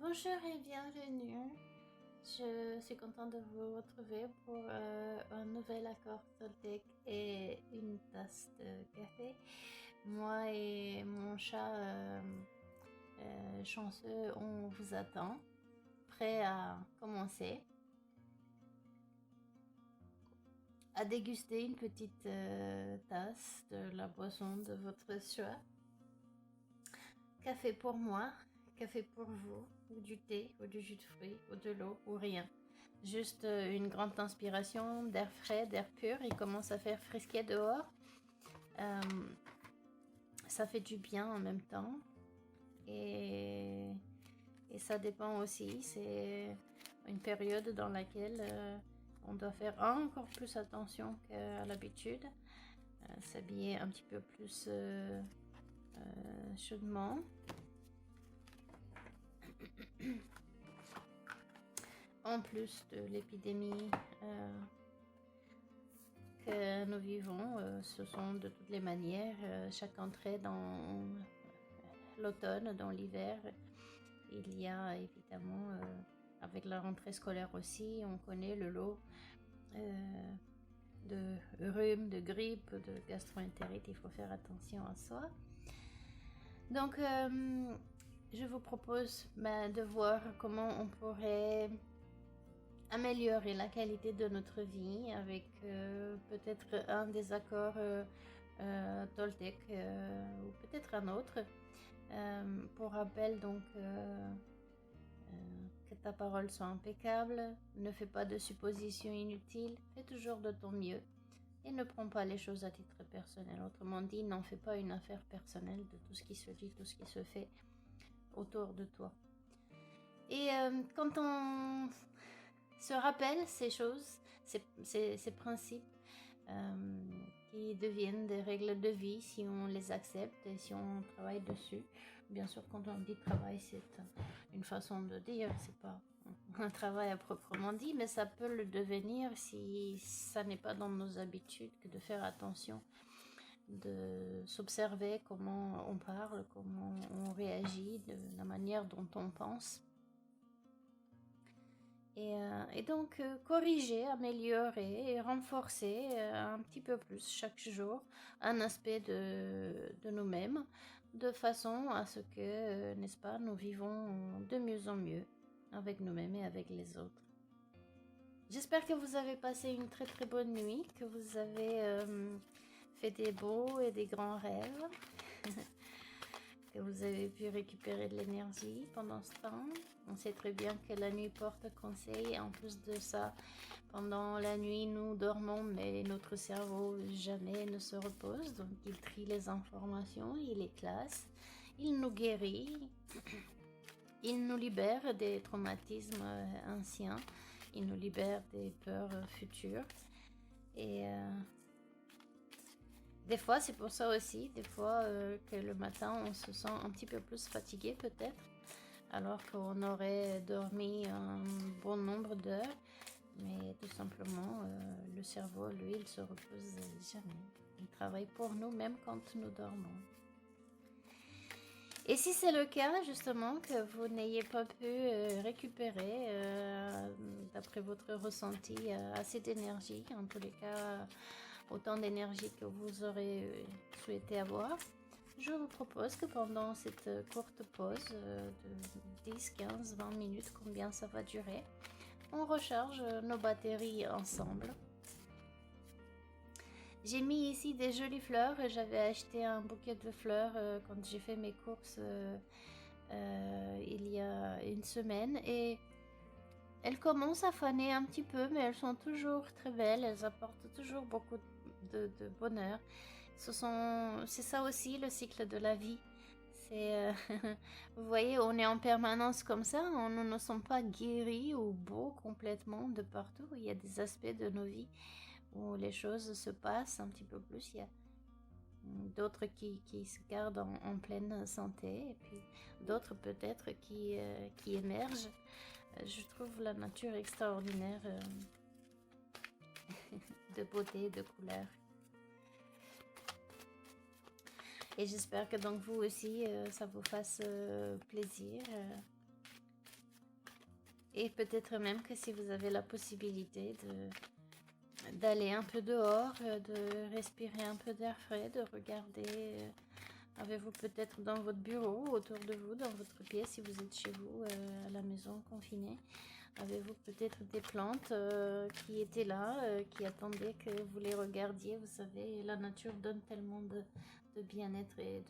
Bonjour et bienvenue. Je suis contente de vous retrouver pour un nouvel accord Toltec et une tasse de café. Moi et mon chat chanceux, on vous attend, prêt à commencer, à déguster une petite tasse de la boisson de votre choix. Café pour moi, café pour vous, ou du thé, ou du jus de fruits, ou de l'eau, ou rien. Juste une grande inspiration d'air frais, d'air pur. Il commence à faire frisquet dehors. Ça fait du bien en même temps. Et ça dépend aussi. C'est une période dans laquelle on doit faire encore plus attention qu'à l'habitude. S'habiller un petit peu plus chaudement. En plus de l'épidémie que nous vivons, ce sont de toutes les manières, chaque entrée dans l'automne, dans l'hiver, il y a évidemment, avec la rentrée scolaire aussi, on connaît le lot de rhume, de grippe, de gastro-entérite, il faut faire attention à soi. Donc, je vous propose de voir comment on pourrait améliorer la qualité de notre vie avec peut-être un des accords Toltec ou peut-être un autre. Pour rappel, donc, que ta parole soit impeccable, ne fais pas de suppositions inutiles, fais toujours de ton mieux et ne prends pas les choses à titre personnel. Autrement dit, n'en fais pas une affaire personnelle de tout ce qui se dit, tout ce qui se fait autour de toi. Et quand on se rappelle ces choses, ces principes qui deviennent des règles de vie si on les accepte et si on travaille dessus. Bien sûr, quand on dit travail, c'est une façon de dire, c'est pas un travail à proprement dit, mais ça peut le devenir si ça n'est pas dans nos habitudes que de faire attention, de s'observer comment on parle, comment on réagit, de la manière dont on pense. Et donc corriger, améliorer et renforcer un petit peu plus chaque jour un aspect de nous-mêmes, de façon à ce que, n'est-ce pas, nous vivons de mieux en mieux avec nous-mêmes et avec les autres. J'espère que vous avez passé une très très bonne nuit, que vous avez fait des beaux et des grands rêves. Que vous avez pu récupérer de l'énergie pendant ce temps. On sait très bien que la nuit porte conseil. En plus de ça, pendant la nuit, nous dormons, mais notre cerveau jamais ne se repose. Donc, il trie les informations, il les classe, il nous guérit, il nous libère des traumatismes anciens, il nous libère des peurs futures. Et des fois, c'est pour ça aussi, des fois que le matin, on se sent un petit peu plus fatigué peut-être, alors qu'on aurait dormi un bon nombre d'heures, mais tout simplement, le cerveau, lui, il se repose jamais. Il travaille pour nous, même quand nous dormons. Et si c'est le cas, justement, que vous n'ayez pas pu récupérer, d'après votre ressenti, assez d'énergie, en tous les cas, autant d'énergie que vous aurez souhaité avoir, je vous propose que pendant cette courte pause de 10, 15, 20 minutes, combien ça va durer, on recharge nos batteries ensemble. J'ai mis ici des jolies fleurs. J'avais acheté un bouquet de fleurs quand j'ai fait mes courses il y a une semaine et elles commencent à faner un petit peu, mais elles sont toujours très belles. Elles apportent toujours beaucoup de bonheur. C'est ça aussi le cycle de la vie. C'est, vous voyez, on est en permanence comme ça. Nous ne sommes pas guéris ou beaux complètement de partout. Il y a des aspects de nos vies où les choses se passent un petit peu plus. Il y a d'autres qui se gardent en pleine santé et puis d'autres peut-être qui émergent. Je trouve la nature extraordinaire de beauté et de couleur. Et j'espère que donc vous aussi, ça vous fasse plaisir Et peut-être même que si vous avez la possibilité d'aller un peu dehors, de respirer un peu d'air frais, de regarder, avez-vous peut-être dans votre bureau, autour de vous, dans votre pièce, si vous êtes chez vous, à la maison confinée, avez-vous peut-être des plantes qui étaient là, qui attendaient que vous les regardiez. Vous savez, la nature donne tellement de bien-être et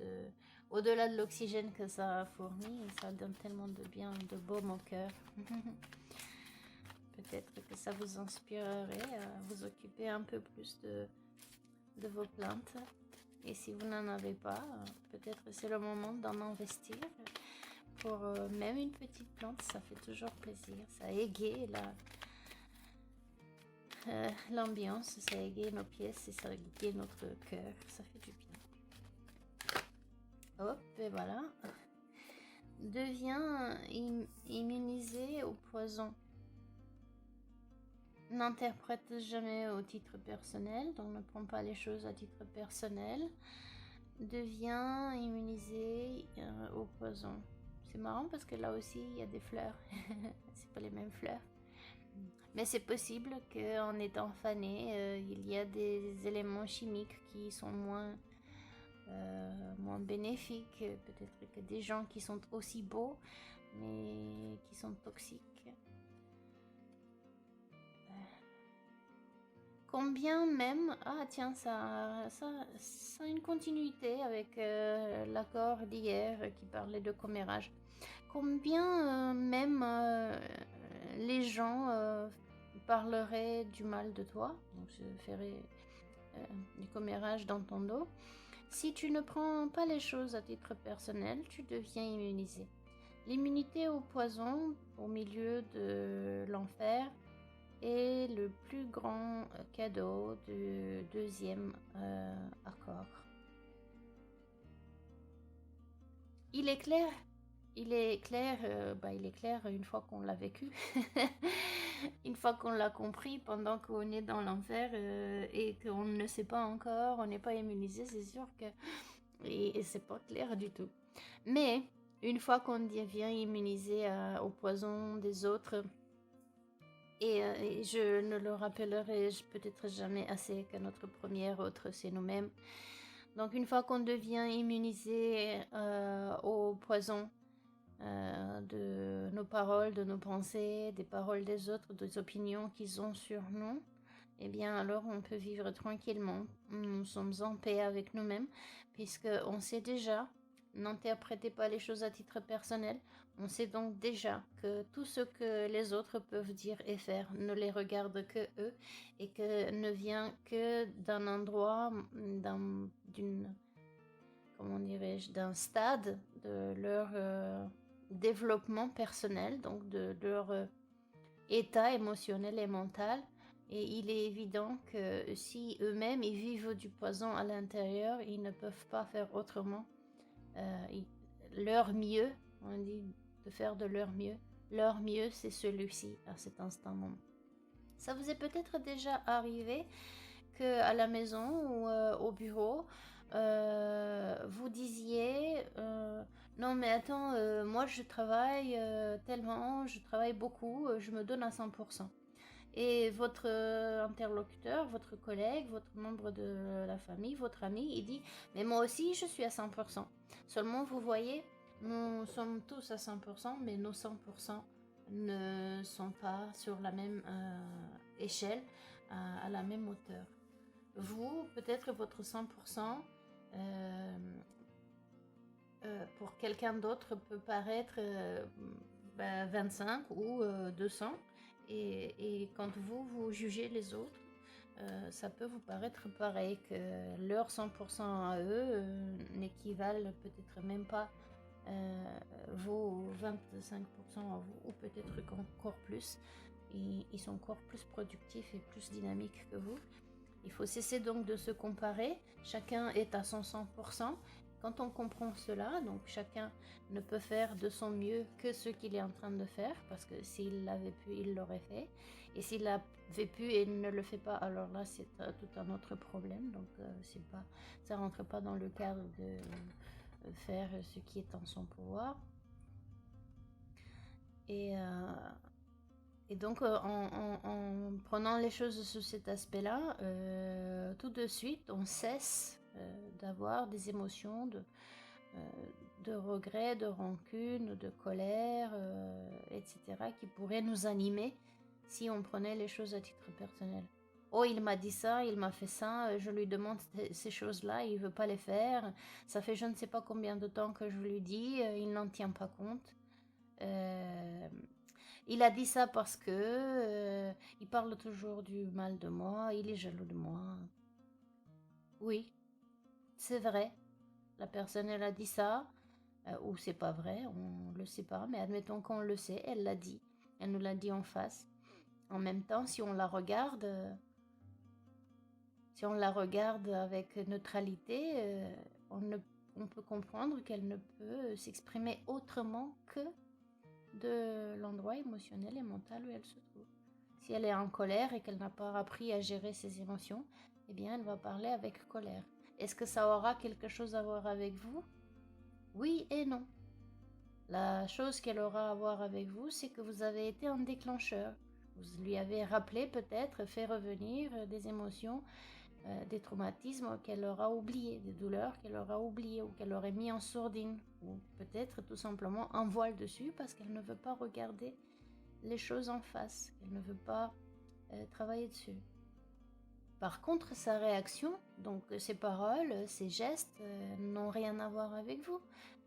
au-delà de l'oxygène que ça fournit, ça donne tellement de bien, de baume au cœur. Peut-être que ça vous inspirerait à vous occuper un peu plus de vos plantes. Et si vous n'en avez pas, peut-être c'est le moment d'en investir. Pour même une petite plante, ça fait toujours plaisir. Ça égaye l'ambiance, ça égaye nos pièces et ça égaye notre cœur. Ça fait du bien. Hop, et voilà. Deviens immunisé au poison. N'interprète jamais au titre personnel, donc ne prends pas les choses à titre personnel. Deviens immunisé au poison. C'est marrant parce que là aussi il y a des fleurs. C'est pas les mêmes fleurs. Mais c'est possible qu'en étant fané, il y a des éléments chimiques qui sont moins bénéfiques. Peut-être que des gens qui sont aussi beaux, mais qui sont toxiques. Combien même... Ah tiens, ça a une continuité avec l'accord d'hier qui parlait de commérage. Combien même les gens parleraient du mal de toi, donc je ferai du commérage dans ton dos. Si tu ne prends pas les choses à titre personnel, tu deviens immunisé. L'immunité au poison au milieu de l'enfer est le plus grand cadeau du deuxième accord. Il est clair une fois qu'on l'a vécu, une fois qu'on l'a compris pendant qu'on est dans l'enfer et qu'on ne sait pas encore, on n'est pas immunisé, c'est sûr que... Et c'est pas clair du tout. Mais une fois qu'on devient immunisé au poison des autres, et je ne le rappellerai peut-être jamais assez que notre premier autre, c'est nous-mêmes. Donc une fois qu'on devient immunisé au poison de nos paroles, de nos pensées, des paroles des autres, des opinions qu'ils ont sur nous, eh bien alors on peut vivre tranquillement. Nous sommes en paix avec nous-mêmes, puisqu'on sait déjà, n'interprétez pas les choses à titre personnel, on sait donc déjà que tout ce que les autres peuvent dire et faire ne les regarde que eux et que ne vient que d'un endroit, d'un stade de leur développement personnel, donc de leur état émotionnel et mental. Et il est évident que si eux-mêmes ils vivent du poison à l'intérieur, ils ne peuvent pas faire autrement. Leur mieux, on dit de faire de leur mieux. Leur mieux, c'est celui-ci à cet instant moment. Ça vous est peut-être déjà arrivé que à la maison ou au bureau, vous disiez non mais attends, moi je travaille tellement, je travaille beaucoup, je me donne à 100%. Et votre interlocuteur, votre collègue, votre membre de la famille, votre ami, il dit mais moi aussi je suis à 100%. Seulement vous voyez, nous sommes tous à 100%, mais nos 100% ne sont pas sur la même échelle, à la même hauteur. Vous, peut-être votre 100%, pour quelqu'un d'autre peut paraître 25 ou 200. Et quand vous jugez les autres, ça peut vous paraître pareil, que leur 100% à eux n'équivalent peut-être même pas vos 25% à vous, ou peut-être encore plus. Ils sont encore plus productifs et plus dynamiques que vous. Il faut cesser donc de se comparer. Chacun est à son 100%. Quand on comprend cela, donc chacun ne peut faire de son mieux que ce qu'il est en train de faire, parce que s'il l'avait pu, il l'aurait fait. Et s'il l'avait pu et il ne le fait pas, alors là c'est tout un autre problème. Donc ça rentre pas dans le cadre de faire ce qui est en son pouvoir. Et Et donc, en prenant les choses sous cet aspect-là, tout de suite, on cesse d'avoir des émotions de regret, de rancune, de colère, etc., qui pourraient nous animer si on prenait les choses à titre personnel. Oh, il m'a dit ça, il m'a fait ça, je lui demande ces choses-là, il veut pas les faire. Ça fait je ne sais pas combien de temps que je lui dis, il n'en tient pas compte. Il a dit ça parce que il parle toujours du mal de moi, il est jaloux de moi. Oui, c'est vrai. La personne, elle a dit ça, ou c'est pas vrai, on le sait pas, mais admettons qu'on le sait, elle l'a dit. Elle nous l'a dit en face. En même temps, si on la regarde, avec neutralité, on peut comprendre qu'elle ne peut s'exprimer autrement que de l'endroit émotionnel et mental où elle se trouve. Si elle est en colère et qu'elle n'a pas appris à gérer ses émotions, eh bien, elle va parler avec colère. Est-ce que ça aura quelque chose à voir avec vous? Oui et non. La chose qu'elle aura à voir avec vous, c'est que vous avez été un déclencheur. Vous lui avez rappelé peut-être, fait revenir des émotions, des traumatismes qu'elle aura oubliés, des douleurs qu'elle aura oubliées ou qu'elle aurait mis en sourdine. Ou peut-être tout simplement un voile dessus parce qu'elle ne veut pas regarder les choses en face, qu'elle ne veut pas travailler dessus. Par contre, sa réaction, donc ses paroles, ses gestes, n'ont rien à voir avec vous.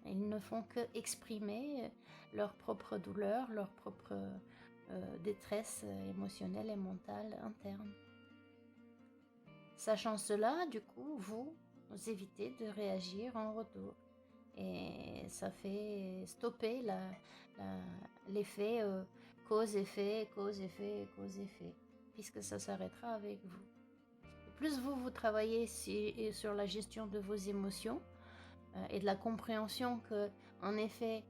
Ils ne font que exprimer leur propre douleur, leur propre détresse émotionnelle et mentale interne. Sachant cela, du coup, vous évitez de réagir en retour. Et ça fait stopper l'effet cause-effet, cause-effet, cause-effet, puisque ça s'arrêtera avec vous. Plus vous travaillez sur la gestion de vos émotions et de la compréhension que, en effet,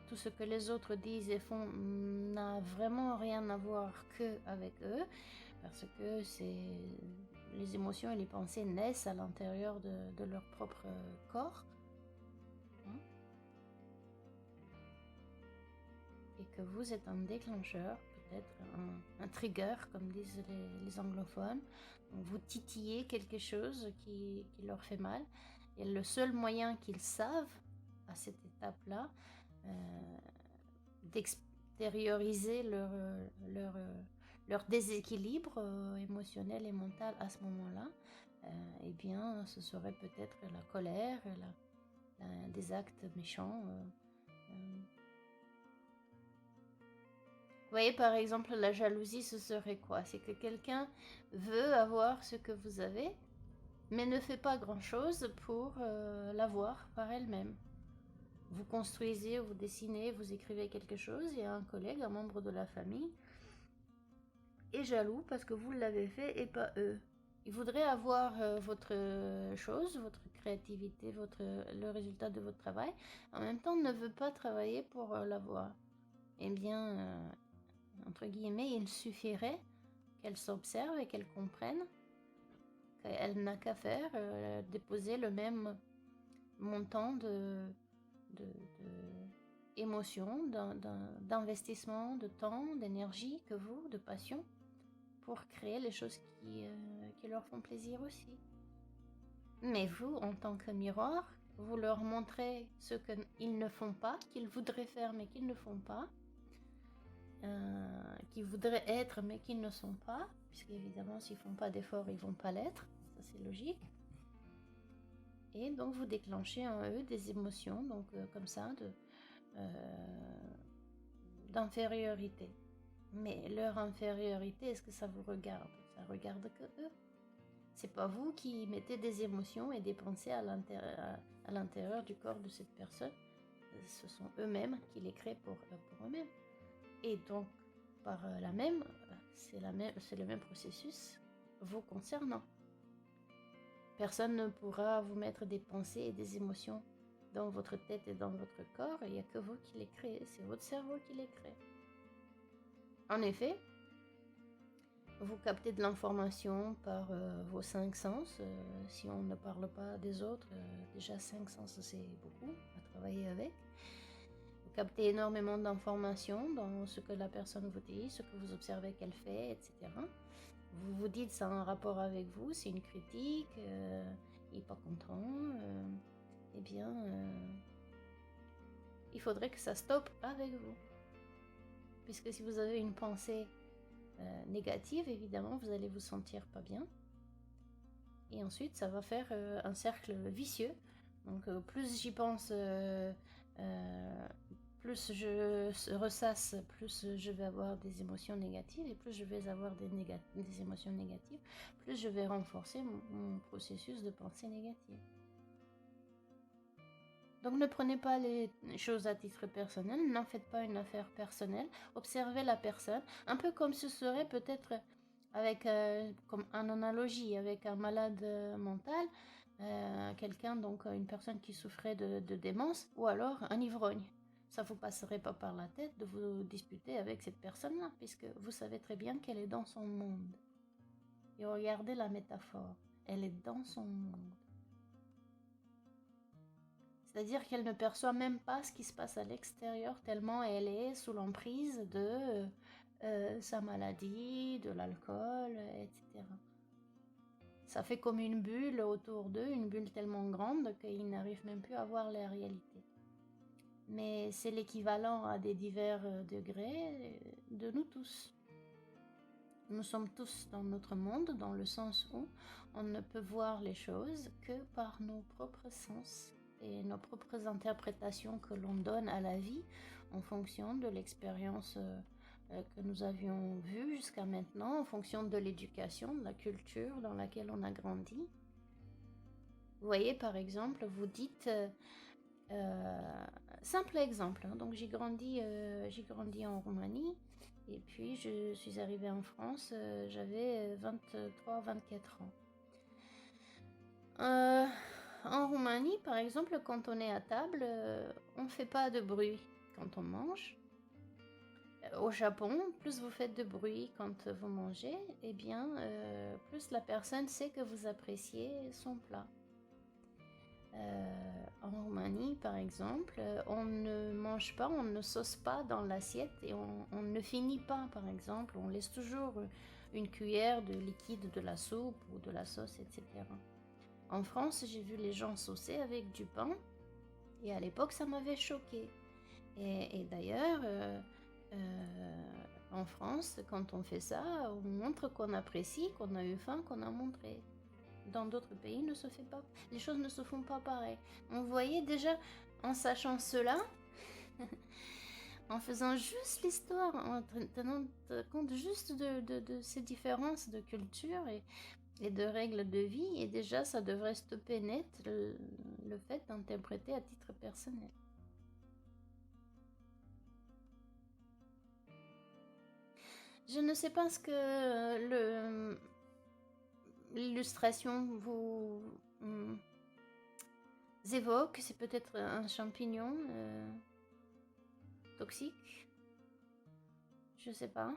tout ce que les autres disent et font n'a vraiment rien à voir qu'avec eux, parce que les émotions et les pensées naissent à l'intérieur de leur propre corps. Hein, et que vous êtes un déclencheur, peut-être un trigger, comme disent les anglophones. Donc vous titillez quelque chose qui leur fait mal. Et le seul moyen qu'ils savent, à cette étape-là, d'extérioriser leur déséquilibre émotionnel et mental à ce moment-là, eh bien, ce serait peut-être la colère, des actes méchants. Vous voyez, par exemple, la jalousie, ce serait quoi? C'est que quelqu'un veut avoir ce que vous avez, mais ne fait pas grand-chose pour l'avoir par elle-même. Vous construisez, vous dessinez, vous écrivez quelque chose, et un collègue, un membre de la famille, est jaloux parce que vous l'avez fait et pas eux. Il voudrait avoir votre chose, votre créativité, le résultat de votre travail, en même temps ne veut pas travailler pour l'avoir. Eh bien, entre guillemets, il suffirait qu'elle s'observe et qu'elle comprenne qu'elle n'a qu'à faire déposer le même montant d'émotion, d'investissement, de temps, d'énergie que vous, de passion, pour créer les choses qui leur font plaisir aussi. Mais vous, en tant que miroir, vous leur montrez ce qu'ils ne font pas, qu'ils voudraient faire mais qu'ils ne font pas, qui voudraient être mais qui ne sont pas, puisqu'évidemment s'ils font pas d'efforts ils vont pas l'être, ça c'est logique. Et donc vous déclenchez en eux des émotions, donc comme ça, d'infériorité. Mais leur infériorité, est-ce que ça vous regarde? Ça regarde que eux. C'est pas vous qui mettez des émotions et des pensées à l'intérieur du corps de cette personne. Ce sont eux-mêmes qui les créent pour eux-mêmes. Et donc, par c'est le même processus vous concernant. Personne ne pourra vous mettre des pensées et des émotions dans votre tête et dans votre corps. Il n'y a que vous qui les créez. C'est votre cerveau qui les crée. En effet, vous captez de l'information par vos 5 sens. Si on ne parle pas des autres, déjà 5 sens c'est beaucoup à travailler avec. Vous captez énormément d'informations dans ce que la personne vous dit, ce que vous observez qu'elle fait, etc. Vous vous dites ça a un rapport avec vous, c'est une critique, il n'est pas content, eh bien, il faudrait que ça stoppe avec vous. Puisque si vous avez une pensée négative, évidemment, vous allez vous sentir pas bien. Et ensuite, ça va faire un cercle vicieux. Donc, plus j'y pense, plus je ressasse, plus je vais avoir des émotions négatives. Et plus je vais avoir des émotions négatives, plus je vais renforcer mon processus de pensée négative. Donc ne prenez pas les choses à titre personnel, n'en faites pas une affaire personnelle, observez la personne, un peu comme ce serait peut-être avec, comme une analogie, avec un malade mental, quelqu'un, donc une personne qui souffrait de démence, ou alors un ivrogne. Ça ne vous passerait pas par la tête de vous disputer avec cette personne-là, puisque vous savez très bien qu'elle est dans son monde. Et regardez la métaphore, elle est dans son monde. C'est-à-dire qu'elle ne perçoit même pas ce qui se passe à l'extérieur tellement elle est sous l'emprise de sa maladie, de l'alcool, etc. Ça fait comme une bulle autour d'eux, une bulle tellement grande qu'ils n'arrivent même plus à voir la réalité. Mais c'est l'équivalent à des divers degrés de nous tous. Nous sommes tous dans notre monde, dans le sens où on ne peut voir les choses que par nos propres sens et nos propres interprétations que l'on donne à la vie en fonction de l'expérience que nous avions vue jusqu'à maintenant, en fonction de l'éducation, de la culture dans laquelle on a grandi. Vous voyez, par exemple, vous dites, simple exemple, hein, donc j'ai grandi en Roumanie, et puis je suis arrivée en France, j'avais 23-24 ans. En Roumanie, par exemple, quand on est à table, on ne fait pas de bruit quand on mange. Au Japon, plus vous faites de bruit quand vous mangez, eh bien, plus la personne sait que vous appréciez son plat. En Roumanie, par exemple, on ne mange pas, on ne sauce pas dans l'assiette et on ne finit pas, par exemple. On laisse toujours une cuillère de liquide de la soupe ou de la sauce, etc. En France, j'ai vu les gens saucer avec du pain et à l'époque, ça m'avait choqué. Et d'ailleurs, en France, quand on fait ça, on montre qu'on apprécie, qu'on a eu faim, qu'on a montré. Dans d'autres pays, ne se fait pas, les choses ne se font pas pareil. On voyait déjà, en sachant cela, en faisant juste l'histoire, en tenant compte juste de ces différences de culture et de règles de vie, et déjà ça devrait stopper net le fait d'interpréter à titre personnel. Je ne sais pas ce que l'illustration vous évoque. C'est peut-être un champignon toxique. Je sais pas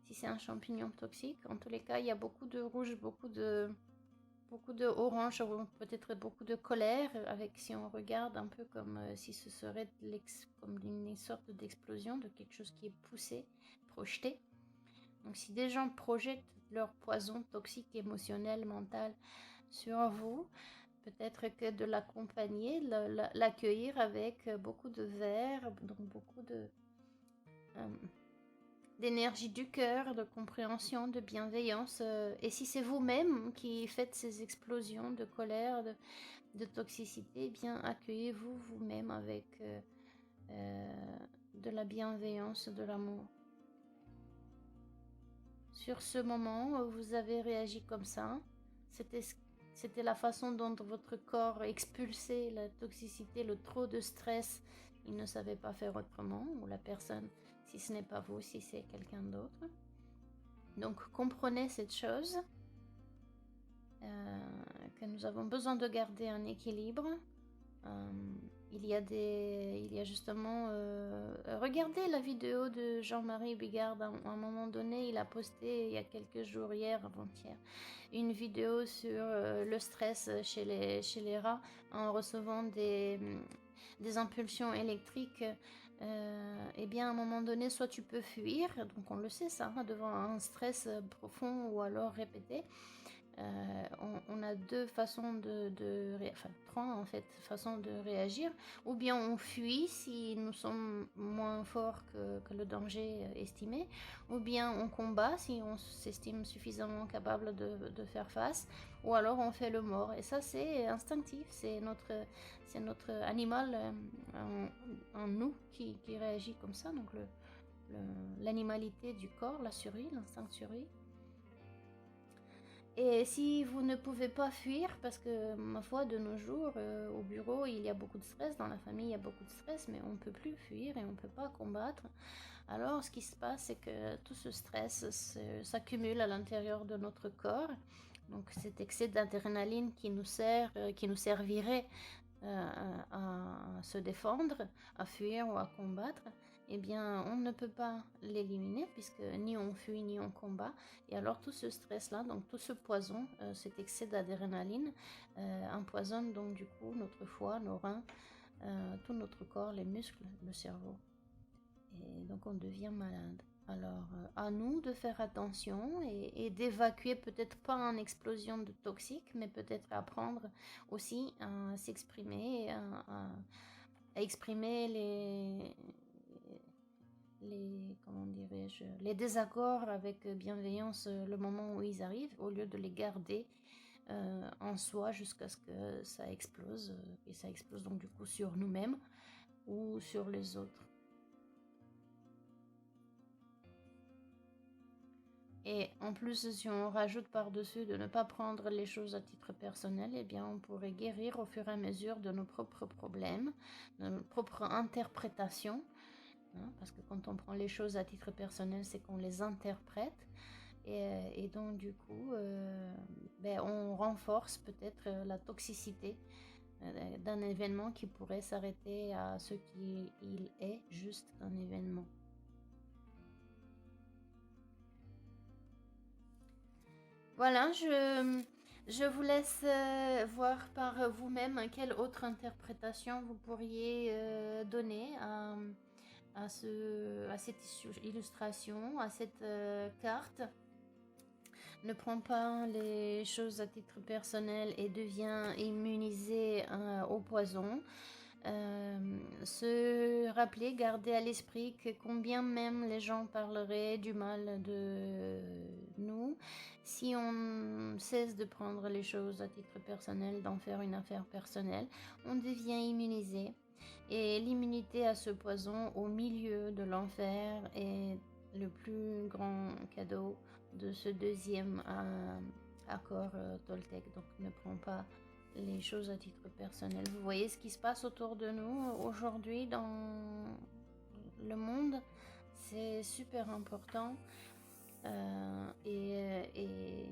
si c'est un champignon toxique. En tous les cas, il y a beaucoup de rouge, beaucoup de orange, peut-être beaucoup de colère, avec, si on regarde un peu comme si ce serait comme une sorte d'explosion de quelque chose qui est poussé, projeté. Donc si des gens projettent leur poison toxique, émotionnel, mental sur vous, peut-être que de l'accompagner, l'accueillir avec beaucoup de verre, donc beaucoup d'énergie du cœur, de compréhension, de bienveillance. Et si c'est vous-même qui faites ces explosions de colère, de toxicité, eh bien accueillez-vous vous-même avec de la bienveillance, de l'amour. Sur ce moment, vous avez réagi comme ça. C'était la façon dont votre corps expulsait la toxicité, le trop de stress. Il ne savait pas faire autrement, ou la personne, si ce n'est pas vous, si c'est quelqu'un d'autre. Donc comprenez cette chose, que nous avons besoin de garder un équilibre. Il y a justement, regardez la vidéo de Jean-Marie Bigard. À un moment donné, il a posté il y a quelques jours, hier, avant-hier, une vidéo sur le stress chez les rats en recevant des impulsions électriques eh bien à un moment donné, soit tu peux fuir, donc on le sait ça, hein, devant un stress profond ou alors répété. On a deux façons enfin trois en fait façons de réagir. Ou bien on fuit si nous sommes moins forts que le danger estimé, ou bien on combat si on s'estime suffisamment capable de faire face, ou alors on fait le mort. Et ça c'est instinctif, c'est notre animal en nous qui réagit comme ça. Donc l'animalité du corps, la survie, l'instinct de survie. Et si vous ne pouvez pas fuir, parce que ma foi, de nos jours, au bureau, il y a beaucoup de stress, dans la famille, il y a beaucoup de stress, mais on ne peut plus fuir et on ne peut pas combattre. Alors, ce qui se passe, c'est que tout ce stress s'accumule à l'intérieur de notre corps. Donc, cet excès d'adrénaline qui nous servirait à se défendre, à fuir ou à combattre, eh bien, on ne peut pas l'éliminer puisque ni on fuit ni on combat. Et alors tout ce stress-là, donc tout ce poison, cet excès d'adrénaline, empoisonne donc du coup notre foie, nos reins, tout notre corps, les muscles, le cerveau. Et donc on devient malade. Alors à nous de faire attention et d'évacuer, peut-être pas en explosion de toxiques, mais peut-être apprendre aussi à s'exprimer, à exprimer comment dirais-je, les désaccords avec bienveillance le moment où ils arrivent, au lieu de les garder en soi jusqu'à ce que ça explose, et ça explose donc du coup sur nous-mêmes ou sur les autres. Et en plus, si on rajoute par-dessus de ne pas prendre les choses à titre personnel, eh bien on pourrait guérir au fur et à mesure de nos propres problèmes, de nos propres interprétations. Hein, parce que quand on prend les choses à titre personnel, c'est qu'on les interprète. Et donc du coup, on renforce peut-être la toxicité d'un événement qui pourrait s'arrêter à ce qu'il est, juste un événement. Voilà, je vous laisse voir par vous-même quelle autre interprétation vous pourriez donner à cette illustration, à cette carte. Ne prends pas les choses à titre personnel et deviens immunisé au poison. Se rappeler, garder à l'esprit que combien même les gens parleraient du mal de nous, si on cesse de prendre les choses à titre personnel, d'en faire une affaire personnelle, on devient immunisé. Et l'immunité à ce poison au milieu de l'enfer est le plus grand cadeau de ce deuxième accord Toltec. Donc ne prends pas les choses à titre personnel. Vous voyez ce qui se passe autour de nous aujourd'hui dans le monde, c'est super important. Et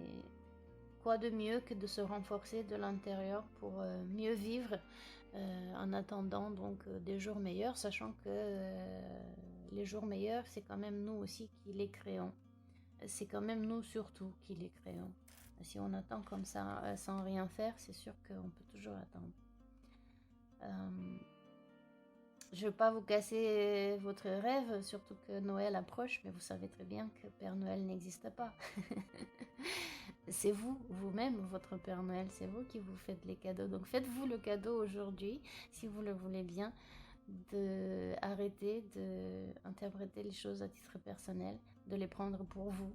quoi de mieux que de se renforcer de l'intérieur pour mieux vivre en attendant donc des jours meilleurs, sachant que les jours meilleurs, c'est quand même nous aussi qui les créons. C'est quand même nous surtout qui les créons. Si on attend comme ça sans rien faire, c'est sûr qu'on peut toujours attendre. Je ne veux pas vous casser votre rêve, surtout que Noël approche, mais vous savez très bien que Père Noël n'existe pas. C'est vous, vous-même, votre Père Noël, c'est vous qui vous faites les cadeaux. Donc faites-vous le cadeau aujourd'hui, si vous le voulez bien, d'arrêter d'interpréter les choses à titre personnel, de les prendre pour vous.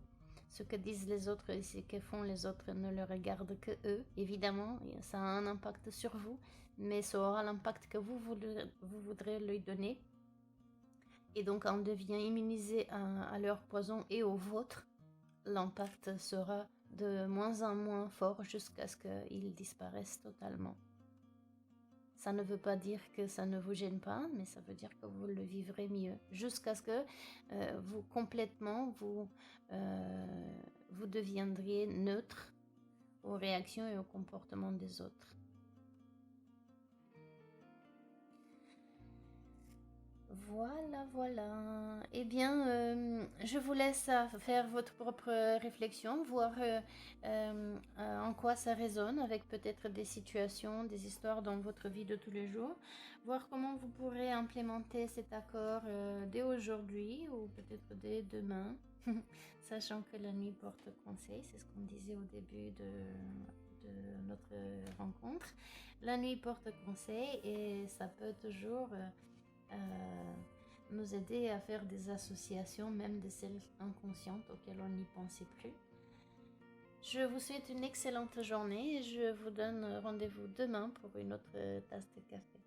Ce que disent les autres et ce que font les autres ne le regardent que eux. Évidemment, ça a un impact sur vous, mais ça aura l'impact que vous voudrez lui donner. Et donc, on devient immunisé à leur poison et au vôtre. L'impact sera de moins en moins fort jusqu'à ce qu'il disparaisse totalement. Ça ne veut pas dire que ça ne vous gêne pas, mais ça veut dire que vous le vivrez mieux. Jusqu'à ce que vous deviendriez neutre aux réactions et aux comportements des autres. Voilà, voilà. Eh bien, je vous laisse faire votre propre réflexion, voir en quoi ça résonne avec peut-être des situations, des histoires dans votre vie de tous les jours, voir comment vous pourrez implémenter cet accord dès aujourd'hui ou peut-être dès demain, sachant que la nuit porte conseil, c'est ce qu'on disait au début de notre rencontre. La nuit porte conseil et ça peut toujours euh, nous aider à faire des associations, même de celles inconscientes auxquelles on n'y pensait plus. Je vous souhaite une excellente journée et je vous donne rendez-vous demain pour une autre tasse de café.